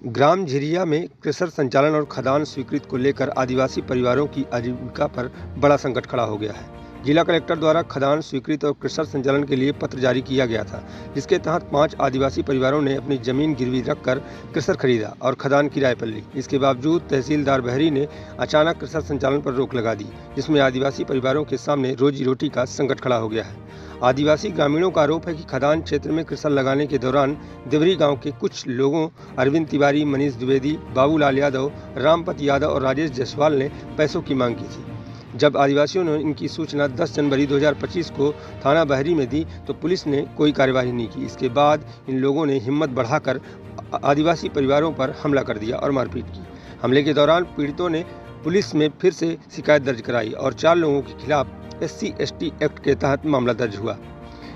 ग्राम झिरिया में क्रशर संचालन और खदान स्वीकृति को लेकर आदिवासी परिवारों की आजीविका पर बड़ा संकट खड़ा हो गया है। जिला कलेक्टर द्वारा खदान स्वीकृति और क्रशर संचालन के लिए पत्र जारी किया गया था, जिसके तहत 5 आदिवासी परिवारों ने अपनी जमीन गिरवी रखकर क्रशर खरीदा और खदान किराए पर ली। इसके बावजूद तहसीलदार बहरी ने अचानक क्रशर संचालन पर रोक लगा दी, जिसमें आदिवासी परिवारों के सामने रोजी रोटी का संकट खड़ा हो गया है। आदिवासी ग्रामीणों का आरोप है कि खदान क्षेत्र में क्रशर लगाने के दौरान देवरी गांव के कुछ लोगों अरविंद तिवारी, मनीष द्विवेदी, बाबूलाल यादव, रामपत यादव और राजेश जायसवाल ने पैसों की मांग की थी। जब आदिवासियों ने इनकी सूचना 10 जनवरी 2025 को थाना बहरी में दी तो पुलिस ने कोई कार्यवाही नहीं की। इसके बाद इन लोगों ने हिम्मत बढ़ाकर आदिवासी परिवारों पर हमला कर दिया और मारपीट की। हमले के दौरान पीड़ितों ने पुलिस में फिर से शिकायत दर्ज कराई और 4 लोगों के खिलाफ SC/ST एक्ट के तहत मामला दर्ज हुआ।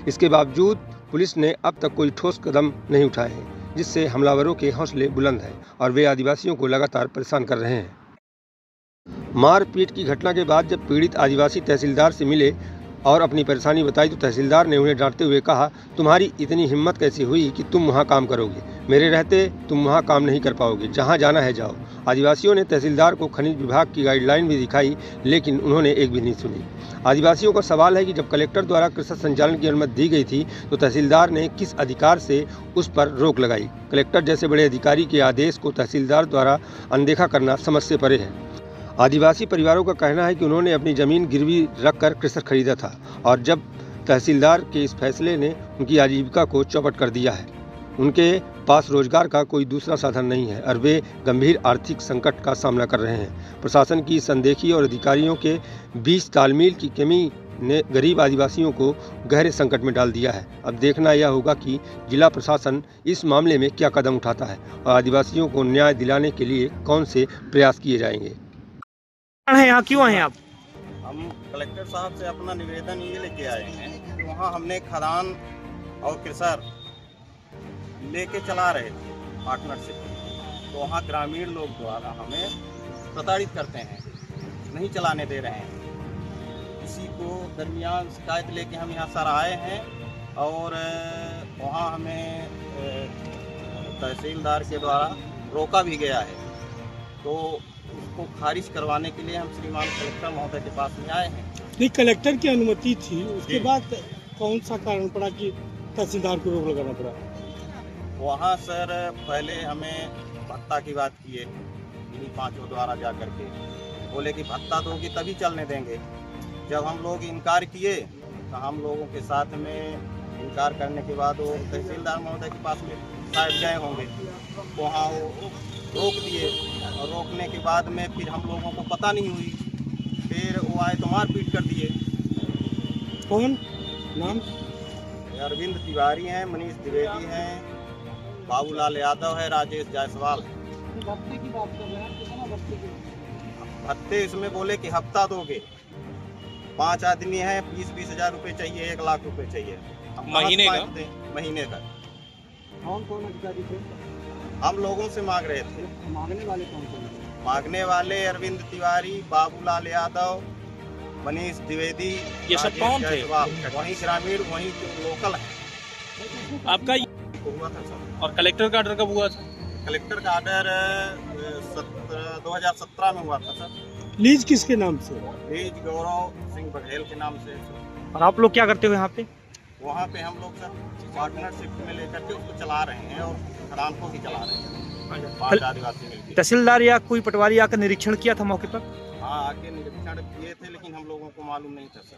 इसके बावजूद पुलिस ने अब तक कोई ठोस कदम नहीं उठाए हैं, जिससे हमलावरों के हौसले बुलंद हैं और वे आदिवासियों को लगातार परेशान कर रहे हैं। मारपीट की घटना के बाद जब पीड़ित आदिवासी तहसीलदार से मिले और अपनी परेशानी बताई तो तहसीलदार ने उन्हें डांटते हुए कहा, तुम्हारी इतनी हिम्मत कैसे हुई कि तुम वहां काम करोगे? मेरे रहते तुम वहां काम नहीं कर पाओगे, जहां जाना है जाओ। आदिवासियों ने तहसीलदार को खनिज विभाग की गाइडलाइन भी दिखाई, लेकिन उन्होंने एक भी नहीं सुनी। आदिवासियों का सवाल है कि जब कलेक्टर द्वारा क्रशर संचालन की अनुमति दी गई थी तो तहसीलदार ने किस अधिकार से उस पर रोक लगाई? कलेक्टर जैसे बड़े अधिकारी के आदेश को तहसीलदार द्वारा अनदेखा करना समझ से परे है। आदिवासी परिवारों का कहना है कि उन्होंने अपनी ज़मीन गिरवी रखकर क्रशर खरीदा था और जब तहसीलदार के इस फैसले ने उनकी आजीविका को चौपट कर दिया है। उनके पास रोजगार का कोई दूसरा साधन नहीं है और वे गंभीर आर्थिक संकट का सामना कर रहे हैं। प्रशासन की इस अनदेखी और अधिकारियों के बीच तालमेल की कमी ने गरीब आदिवासियों को गहरे संकट में डाल दिया है। अब देखना यह होगा कि जिला प्रशासन इस मामले में क्या कदम उठाता है और आदिवासियों को न्याय दिलाने के लिए कौन से प्रयास किए जाएंगे। यहाँ क्यों आए आप? हम कलेक्टर साहब से अपना निवेदन ये लेके आए हैं कि वहाँ हमने खदान और क्रशर लेके चला रहे थे पार्टनरशिप, तो वहाँ ग्रामीण लोग द्वारा हमें प्रताड़ित करते हैं, नहीं चलाने दे रहे हैं। इसी को दरमियान शिकायत लेके हम यहाँ सर आए हैं और वहाँ हमें तहसीलदार के द्वारा रोका भी गया है, तो उसको खारिज करवाने के लिए हम श्रीमान कलेक्टर महोदय के पास में आए हैं। नहीं, कलेक्टर की अनुमति थी, उसके बाद कौन सा कारण पड़ा कि तहसीलदार को रोक लगाना पड़ा? वहाँ सर पहले हमें भत्ता की बात किए, इन्हीं 5 द्वारा जा करके बोले कि भत्ता दोगी तभी चलने देंगे। जब हम लोग इनकार किए तो हम लोगों के साथ में इनकार करने के बाद वो तहसीलदार महोदय के पास में शायद गए होंगे, वहाँ वो रोक दिए और रोकने के बाद में फिर हम लोगों को पता नहीं हुई, फिर वो आए तो मारपीट कर दिए। कौन नाम? अरविंद तिवारी हैं, मनीष द्विवेदी हैं, बाबूलाल यादव है, राजेश जायसवाल है। भत्ते की बात कर रहे हैं, कितना भत्ते की? भत्ते इसमें बोले कि हफ्ता दोगे, 5 आदमी हैं, 20-20 हज़ार रुपये चाहिए, 1 लाख रुपये चाहिए महीने का? महीने का। कौन कौन अधिकारी थे? हम लोगों से मांग रहे थे। मांगने वाले कौन कौन? मांगने वाले अरविंद तिवारी, बाबूलाल यादव, मनीष द्विवेदी, ये सब कौन थे? वहीं ग्रामीण, वहीं लोकल है। आपका हुआ था सर। और कलेक्टर का ऑर्डर कब हुआ था? कलेक्टर का ऑर्डर 2017 में हुआ था सर। लीज किसके नाम से? लीज गौरव सिंह बघेल के नाम से। और आप लोग क्या करते हो यहाँ पे? वहाँ पे हम लोग सर पार्टनरशिप में लेकर के उसको चला रहे हैं और खदान को ही चला रहे हैं, 5 आदिवासी मिलकर। तहसीलदार या कोई पटवारी आकर निरीक्षण किया था मौके पर? हाँ, आके निरीक्षण किए थे, लेकिन हम लोगों को मालूम नहीं था सर।